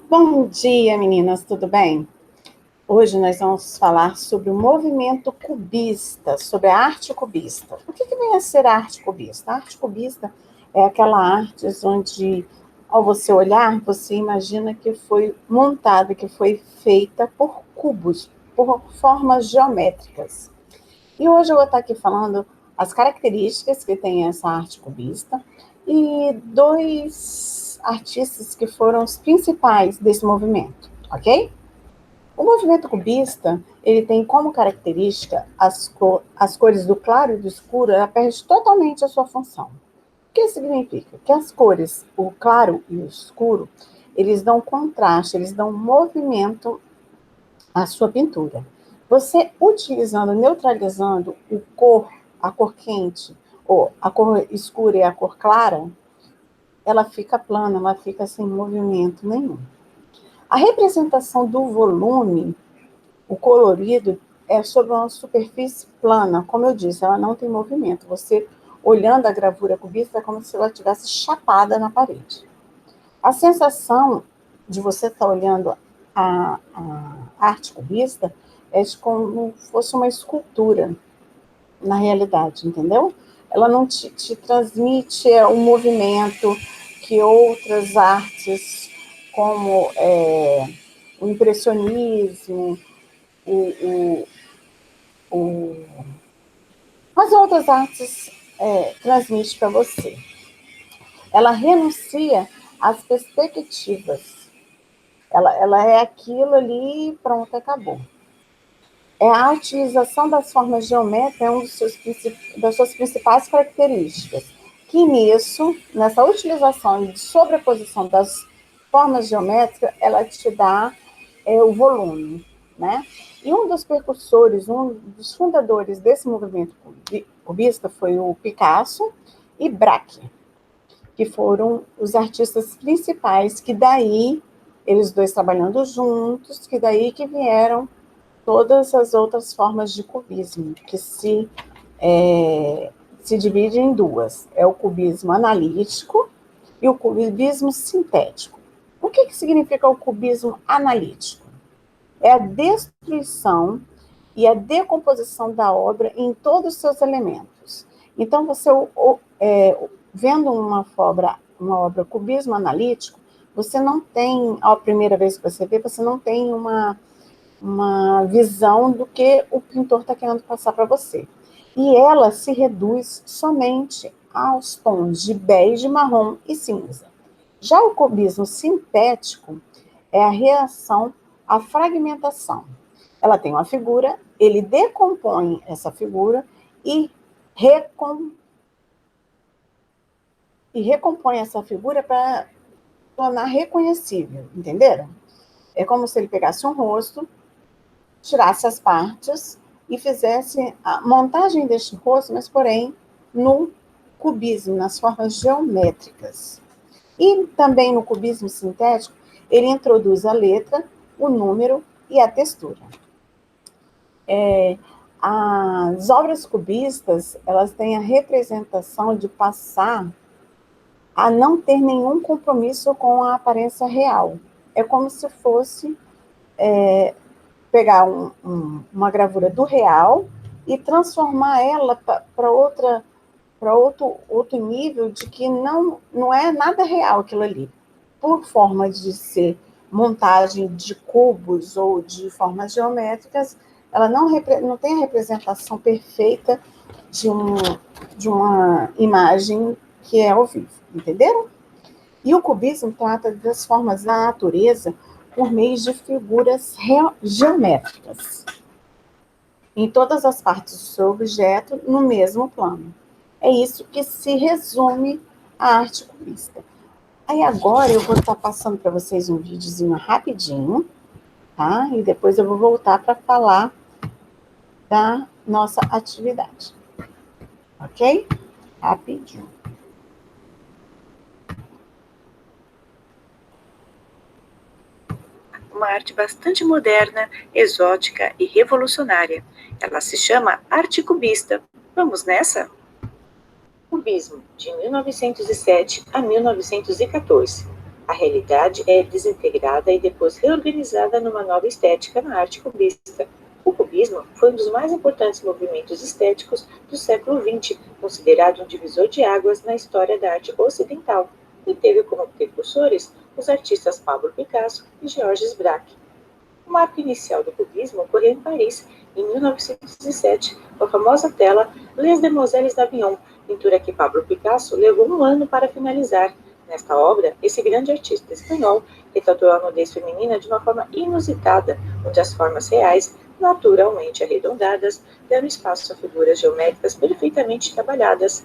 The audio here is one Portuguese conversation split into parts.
Bom dia, meninas, tudo bem? Hoje nós vamos falar sobre o movimento cubista, sobre a arte cubista. O que vem a ser a arte cubista? A arte cubista é aquela arte onde, ao você olhar, você imagina que foi montada, que foi feita por cubos, por formas geométricas. E hoje eu vou estar aqui falando as características que tem essa arte cubista e dois artistas que foram os principais desse movimento, ok? O movimento cubista, ele tem como característica as cores do claro e do escuro, ela perde totalmente a sua função. O que significa? Que as cores, o claro e o escuro, eles dão contraste, eles dão movimento à sua pintura. Você utilizando, neutralizando a cor quente, ou a cor escura e a cor clara, ela fica plana, ela fica sem movimento nenhum. A representação do volume, o colorido, é sobre uma superfície plana, como eu disse, ela não tem movimento. Você, olhando a gravura cubista, é como se ela estivesse chapada na parede. A sensação de você estar olhando a arte cubista é de como fosse uma escultura, na realidade, entendeu? Ela não te transmite um movimento que outras artes, como o impressionismo, o, o, as outras artes transmitem para você. Ela renuncia às perspectivas. Ela é aquilo ali, pronto, acabou. A utilização das formas geométricas é uma das suas principais características, que nessa utilização e sobreposição das formas geométricas, ela te dá o volume, né? E um dos precursores, um dos fundadores desse movimento cubista foi o Picasso e Braque, que foram os artistas principais, que daí, eles dois trabalhando juntos, que daí que vieram todas as outras formas de cubismo, que se divide em duas. É o cubismo analítico e o cubismo sintético. O que significa o cubismo analítico? É a destruição e a decomposição da obra em todos os seus elementos. Então, você, vendo uma obra cubismo analítico, você não tem, a primeira vez que você vê, você não tem uma visão do que o pintor está querendo passar para você. E ela se reduz somente aos tons de bege, marrom e cinza. Já o cubismo sintético é a reação à fragmentação. Ela tem uma figura, ele decompõe essa figura e recompõe essa figura para tornar reconhecível, entenderam? É como se ele pegasse um rosto, tirasse as partes e fizesse a montagem deste rosto, mas porém no cubismo, nas formas geométricas. E também no cubismo sintético, ele introduz a letra, o número e a textura. As obras cubistas, elas têm a representação de passar a não ter nenhum compromisso com a aparência real. É como se fosse pegar uma gravura do real e transformar ela para outro nível de que não é nada real aquilo ali. Por forma de ser montagem de cubos ou de formas geométricas, ela não tem a representação perfeita de uma imagem que é ao vivo, entenderam? E o cubismo trata das formas da natureza por meio de figuras geométricas em todas as partes do seu objeto no mesmo plano. É isso que se resume a arte cubista. Aí agora eu vou estar passando para vocês um videozinho rapidinho, tá? E depois eu vou voltar para falar da nossa atividade. Ok? Rapidinho. Uma arte bastante moderna, exótica e revolucionária. Ela se chama arte cubista. Vamos nessa? Cubismo, de 1907 a 1914. A realidade é desintegrada e depois reorganizada numa nova estética na arte cubista. O cubismo foi um dos mais importantes movimentos estéticos do século XX, considerado um divisor de águas na história da arte ocidental, e teve como precursores os artistas Pablo Picasso e Georges Braque. O marco inicial do cubismo ocorreu em Paris, em 1907, com a famosa tela Les Demoiselles d'Avignon, pintura que Pablo Picasso levou um ano para finalizar. Nesta obra, esse grande artista espanhol retratou a nudez feminina de uma forma inusitada, onde as formas reais, naturalmente arredondadas, deram espaço a figuras geométricas perfeitamente trabalhadas.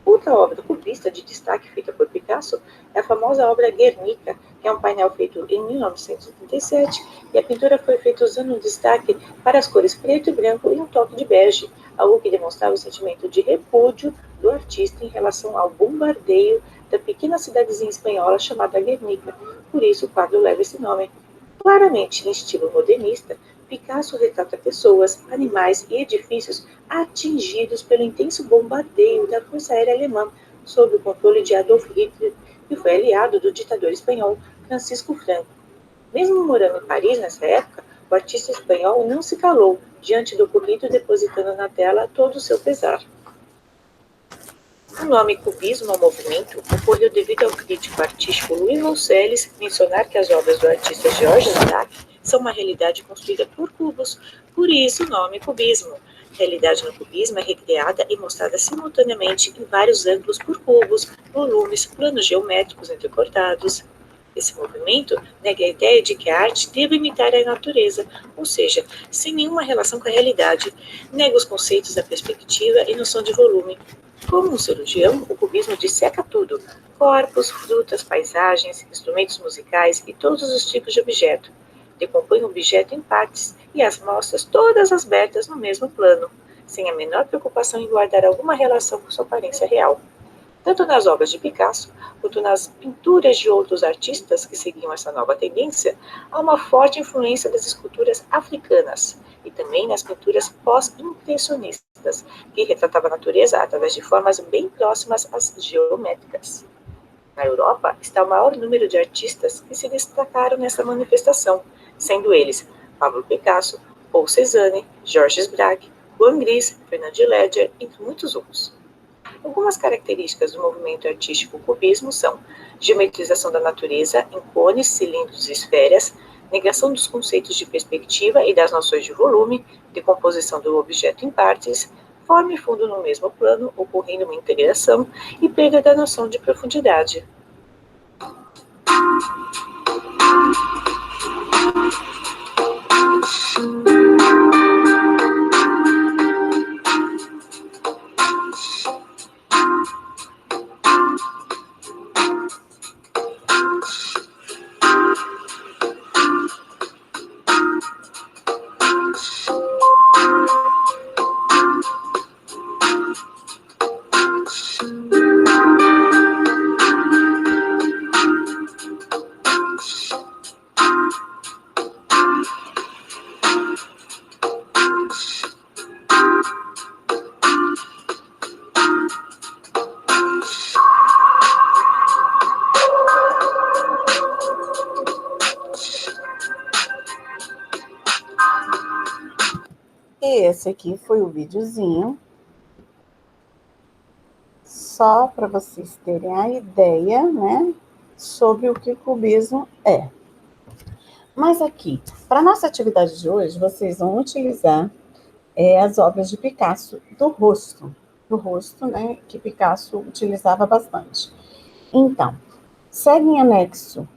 Outra obra cubista de destaque feita por Picasso é a famosa obra Guernica, que é um painel feito em 1937, e a pintura foi feita usando um destaque para as cores preto e branco e um toque de bege, algo que demonstrava o sentimento de repúdio do artista em relação ao bombardeio da pequena cidadezinha espanhola chamada Guernica. Por isso o quadro leva esse nome. Claramente em estilo modernista, Picasso retrata pessoas, animais e edifícios atingidos pelo intenso bombardeio da Força Aérea Alemã sob o controle de Adolf Hitler, que foi aliado do ditador espanhol Francisco Franco. Mesmo morando em Paris nessa época, o artista espanhol não se calou diante do ocorrido, depositando na tela todo o seu pesar. O nome cubismo ao movimento ocorreu devido ao crítico artístico Louis Montcels mencionar que as obras do artista Georges Braque são uma realidade construída por cubos, por isso o nome cubismo. A realidade no cubismo é recriada e mostrada simultaneamente em vários ângulos por cubos, volumes, planos geométricos entrecortados. Esse movimento nega a ideia de que a arte deva imitar a natureza, ou seja, sem nenhuma relação com a realidade. Nega os conceitos da perspectiva e noção de volume. Como um cirurgião, o cubismo disseca tudo: corpos, frutas, paisagens, instrumentos musicais e todos os tipos de objeto. Decompõe o objeto em partes e as mostras todas abertas no mesmo plano, sem a menor preocupação em guardar alguma relação com sua aparência real. Tanto nas obras de Picasso, quanto nas pinturas de outros artistas que seguiam essa nova tendência, há uma forte influência das esculturas africanas e também nas pinturas pós-impressionistas, que retratavam a natureza através de formas bem próximas às geométricas. Na Europa está o maior número de artistas que se destacaram nessa manifestação, sendo eles Pablo Picasso, Paul Cézanne, Georges Braque, Juan Gris, Fernand Léger, entre muitos outros. Algumas características do movimento artístico cubismo são geometrização da natureza em cones, cilindros e esferas, negação dos conceitos de perspectiva e das noções de volume, decomposição do objeto em partes, forma e fundo no mesmo plano, ocorrendo uma integração e perda da noção de profundidade. E esse aqui foi o videozinho, só para vocês terem a ideia, né, sobre o que o cubismo é. Mas aqui, para nossa atividade de hoje, vocês vão utilizar as obras de Picasso do rosto, né, que Picasso utilizava bastante. Então, segue em anexo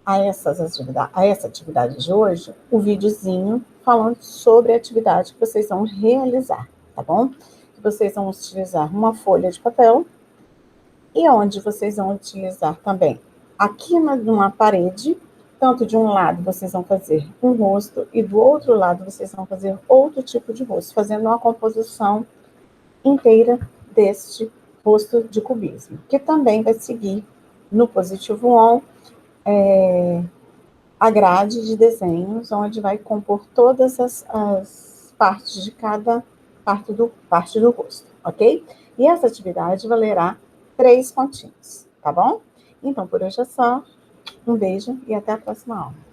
a essa atividade de hoje, o videozinho falando sobre a atividade que vocês vão realizar, tá bom? Que vocês vão utilizar uma folha de papel e onde vocês vão utilizar também aqui numa parede, tanto de um lado vocês vão fazer um rosto e do outro lado vocês vão fazer outro tipo de rosto, fazendo uma composição inteira deste rosto de cubismo, que também vai seguir no Positivo On, a grade de desenhos, onde vai compor todas as partes de cada parte do rosto, ok? E essa atividade valerá 3 pontinhos, tá bom? Então, por hoje é só. Um beijo e até a próxima aula.